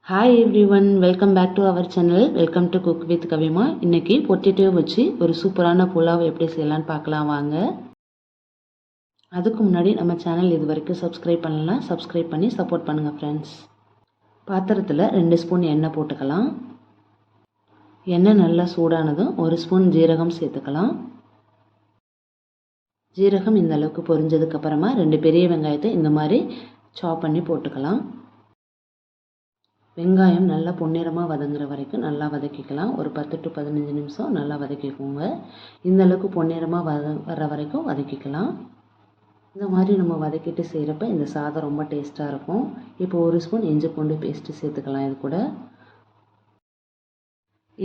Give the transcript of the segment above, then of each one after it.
Hi everyone, welcome back to our channel. Welcome to cook with Kavima. இன்றைக்கி potato வச்சு ஒரு சூப்பரான புலாவ் எப்படி செய்யலான்னு பார்க்கலாம் வாங்க. அதுக்கு முன்னாடி நம்ம சேனல் இது வரைக்கும் சப்ஸ்கிரைப் பண்ணலாம், சப்ஸ்கிரைப் பண்ணி சப்போர்ட் பண்ணுங்கள் ஃப்ரெண்ட்ஸ். பாத்திரத்தில் 2 ஸ்பூன் எண்ணெய் போட்டுக்கலாம். எண்ணெய் நல்லா சூடானதும் 1 ஸ்பூன் ஜீரகம் சேர்த்துக்கலாம். ஜீரகம் இந்த அளவுக்கு பொரிஞ்சதுக்கப்புறமா 2 பெரிய வெங்காயத்தை இந்த மாதிரி சாப் பண்ணி போட்டுக்கலாம். வெங்காயம் நல்லா பொன்னிறமாக வதங்குற வரைக்கும் நல்லா வதக்கிக்கலாம். ஒரு 10 to 15 நிமிஷம் நல்லா வதக்கிக்கோங்க. இந்த அளவுக்கு பொன்னிறமாக வர வரைக்கும் வதக்கிக்கலாம். இந்த மாதிரி நம்ம வதக்கிட்டு செய்கிறப்ப இந்த சாதம் ரொம்ப டேஸ்ட்டாக இருக்கும். இப்போ 1 ஸ்பூன் இஞ்சி பூண்டு பேஸ்ட்டு சேர்த்துக்கலாம். இது கூட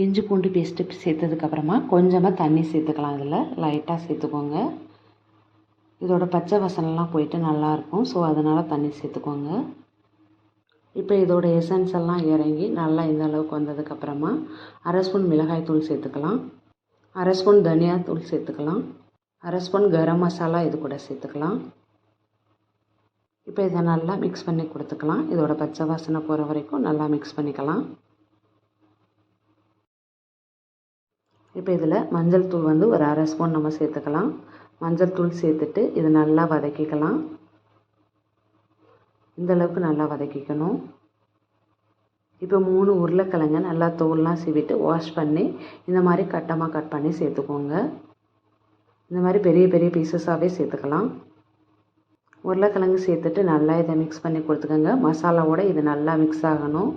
இஞ்சி பூண்டு பேஸ்ட்டு சேர்த்ததுக்கப்புறமா கொஞ்சமாக தண்ணி சேர்த்துக்கலாம். இதில் லைட்டாக சேர்த்துக்கோங்க. இதோட பச்சை வாசனைலாம் போயிட்டு நல்லாயிருக்கும். ஸோ அதனால் தண்ணி சேர்த்துக்கோங்க. இப்போ இதோட எசன்ஸ் எல்லாம் இறங்கி நல்லா இந்த அளவுக்கு வந்ததுக்கப்புறமா 1/2 ஸ்பூன் மிளகாய் தூள் சேர்த்துக்கலாம். 1/2 ஸ்பூன் தனியாத்தூள் சேர்த்துக்கலாம். 1/2 ஸ்பூன் கரம் மசாலா இது கூட சேர்த்துக்கலாம். இப்போ இதை நல்லா மிக்ஸ் பண்ணி கொடுத்துக்கலாம். இதோட பச்சை வாசனை போகிற வரைக்கும் நல்லா மிக்ஸ் பண்ணிக்கலாம். இப்போ இதில் மஞ்சள் தூள் ஒரு 1/2 ஸ்பூன் நம்ம சேர்த்துக்கலாம். மஞ்சள் தூள் சேர்த்துட்டு இது நல்லா வதக்கிக்கலாம். இந்த அளவுக்கு நல்லா வதக்கிக்கணும். இப்போ 3 உருளைக்கிழங்க நல்லா தோல்லாம் சீவிட்டு வாஷ் பண்ணி இந்த மாதிரி கட்டமாக கட் பண்ணி சேர்த்துக்கோங்க. இந்த மாதிரி பெரிய பெரிய பீசஸாகவே சேர்த்துக்கலாம். உருளைக்கிழங்கு சேர்த்துட்டு நல்லா இதை மிக்ஸ் பண்ணி கொடுத்துக்கோங்க. மசாலாவோட இது நல்லா மிக்ஸ் ஆகணும்.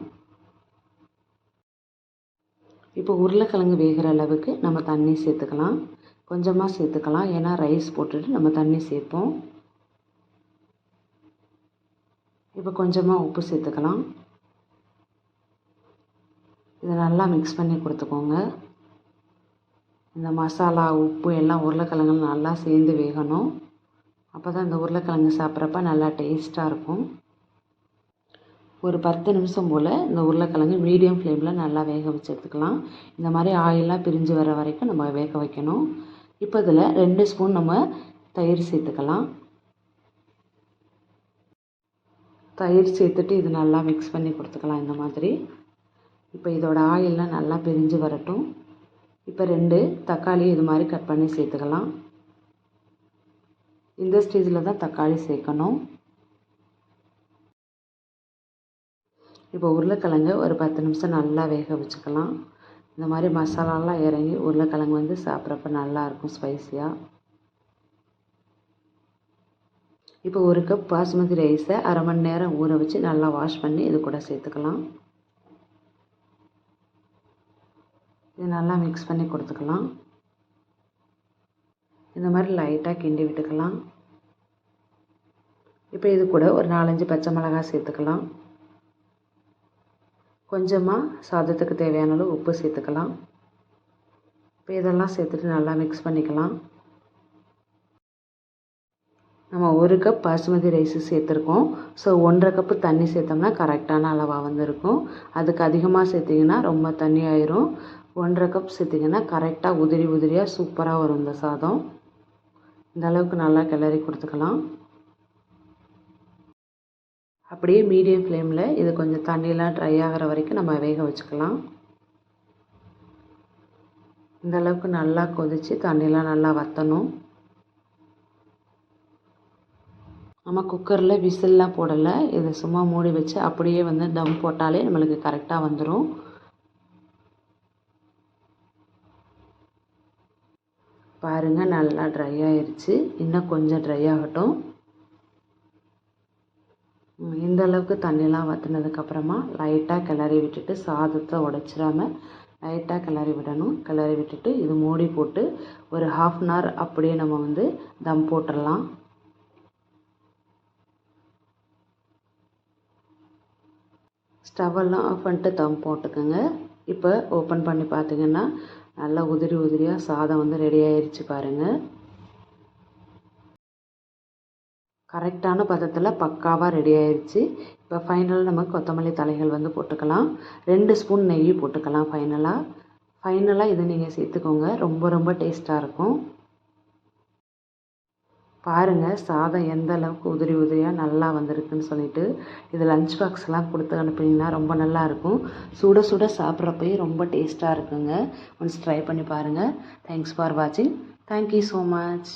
இப்போ உருளைக்கிழங்கு வேகிற அளவுக்கு நம்ம தண்ணி சேர்த்துக்கலாம். கொஞ்சமாக சேர்த்துக்கலாம், ஏன்னா ரைஸ் போட்டுட்டு நம்ம தண்ணி சேர்ப்போம். இப்போ கொஞ்சமாக உப்பு சேர்த்துக்கலாம். இதை நல்லா மிக்ஸ் பண்ணி கொடுத்துக்கோங்க. இந்த மசாலா உப்பு எல்லாம் உருளைக்கிழங்கு நல்லா சேர்ந்து வேகணும். அப்போ தான் இந்த உருளைக்கிழங்கு சாப்பிட்றப்ப நல்லா டேஸ்ட்டாக இருக்கும். ஒரு 10 நிமிஷம் போல் இந்த உருளைக்கிழங்கு மீடியம் ஃப்ளேமில் நல்லா வேக வச்சு எடுத்துக்கலாம். இந்த மாதிரி ஆயிலெலாம் பிரிஞ்சு வர வரைக்கும் நம்ம வேக வைக்கணும். இப்போ இதில் 2 ஸ்பூன் நம்ம தயிர் சேர்த்துக்கலாம். தயிர் சேர்த்துட்டு இது நல்லா மிக்ஸ் பண்ணி கொடுத்துக்கலாம் இந்த மாதிரி. இப்போ இதோட ஆயிலெலாம் நல்லா பிரிஞ்சு வரட்டும். இப்போ 2 தக்காளி இது மாதிரி கட் பண்ணி சேர்த்துக்கலாம். இந்த ஸ்டேஜில் தான் தக்காளி சேர்க்கணும். இப்போ உருளைக்கிழங்கு ஒரு 10 நிமிஷம் நல்லா வேக வச்சுக்கலாம். இந்த மாதிரி மசாலாலாம் இறங்கி உருளைக்கிழங்கு சாப்பிட்றப்ப நல்லாயிருக்கும் ஸ்பைஸியாக. இப்போ 1 கப் பாஸ்மதி ரைஸை 1/2 மணி நேரம் ஊற வச்சு நல்லா வாஷ் பண்ணி இது கூட சேர்த்துக்கலாம். இது நல்லா மிக்ஸ் பண்ணி கொடுத்துக்கலாம். இந்த மாதிரி லைட்டாக கிண்டி விட்டுக்கலாம். இப்போ இது கூட ஒரு 4-5 பச்சை மிளகாய் சேர்த்துக்கலாம். கொஞ்சமாக சாதத்துக்கு தேவையான அளவு உப்பு சேர்த்துக்கலாம். இப்போ இதெல்லாம் சேர்த்துட்டு நல்லா மிக்ஸ் பண்ணிக்கலாம். நம்ம 1 கப் பாசுமதி ரைஸு சேர்த்துருக்கோம். ஸோ 1/2 கப்பு தண்ணி சேர்த்தோம்னா கரெக்டான அளவாக வந்திருக்கும். அதுக்கு அதிகமாக சேர்த்திங்கன்னா ரொம்ப தண்ணி ஆயிரும். 1/2 கப் சேர்த்திங்கன்னா கரெக்டாக உதிரி உதிரியாக சூப்பராக வரும் இந்த சாதம். இந்த அளவுக்கு நல்லா கிளறி கொடுத்துக்கலாம். அப்படியே மீடியம் ஃப்ளேமில் இது கொஞ்சம் தண்ணியெலாம் ட்ரை ஆகிற வரைக்கும் நம்ம வேக வச்சுக்கலாம். இந்த அளவுக்கு நல்லா கொதித்து தண்ணியெலாம் நல்லா வற்றணும். நம்ம குக்கரில் விசில்லாம் போடலை, இதை சும்மா மூடி வச்சு அப்படியே தம் போட்டாலே நம்மளுக்கு கரெக்டாக வந்துடும். பாருங்கள், நல்லா ட்ரை ஆயிடுச்சு. இன்னும் கொஞ்சம் ட்ரை ஆகட்டும். இந்த அளவுக்கு தண்ணியெலாம் வற்றினதுக்கப்புறமா லைட்டாக கிளறி விட்டுட்டு சாதத்தை உடைச்சிடாமல் லைட்டாக கிளறி விடணும். கிளறி விட்டுட்டு இது மூடி போட்டு ஒரு 1/2 அன் ஹவர் அப்படியே நம்ம தம் போட்டுடலாம். ஸ்டவ்வெல்லாம் ஆஃப் பண்ணிட்டு தம் போட்டுக்கோங்க. இப்போ ஓப்பன் பண்ணி பார்த்திங்கன்னா நல்லா உதிரி உதிரியாக சாதம் ரெடி ஆயிடுச்சு பாருங்கள். கரெக்டான பதத்தில் பக்காவாக ரெடி ஆயிடுச்சு. இப்போ ஃபைனலாக நம்ம கொத்தமல்லி தலைகள் போட்டுக்கலாம். 2 ஸ்பூன் நெய் போட்டுக்கலாம். ஃபைனலாக இதை நீங்கள் சேர்த்துக்கோங்க. ரொம்ப ரொம்ப டேஸ்ட்டாக இருக்கும். பாருங்கள் சாதம் எந்த அளவுக்கு உதிரி உதிரியாக நல்லா வந்திருக்குன்னு சொல்லிட்டு. இது லஞ்ச் பாக்ஸ்லாம் கொடுத்து அனுப்புனீங்கன்னா ரொம்ப நல்லாயிருக்கும். சுட சுட சாப்பிட்றப்பயே ரொம்ப டேஸ்ட்டாக இருக்குங்க. ஒன்ஸ் ட்ரை பண்ணி பாருங்கள். தேங்க்ஸ் ஃபார் வாட்சிங். Thank you so much.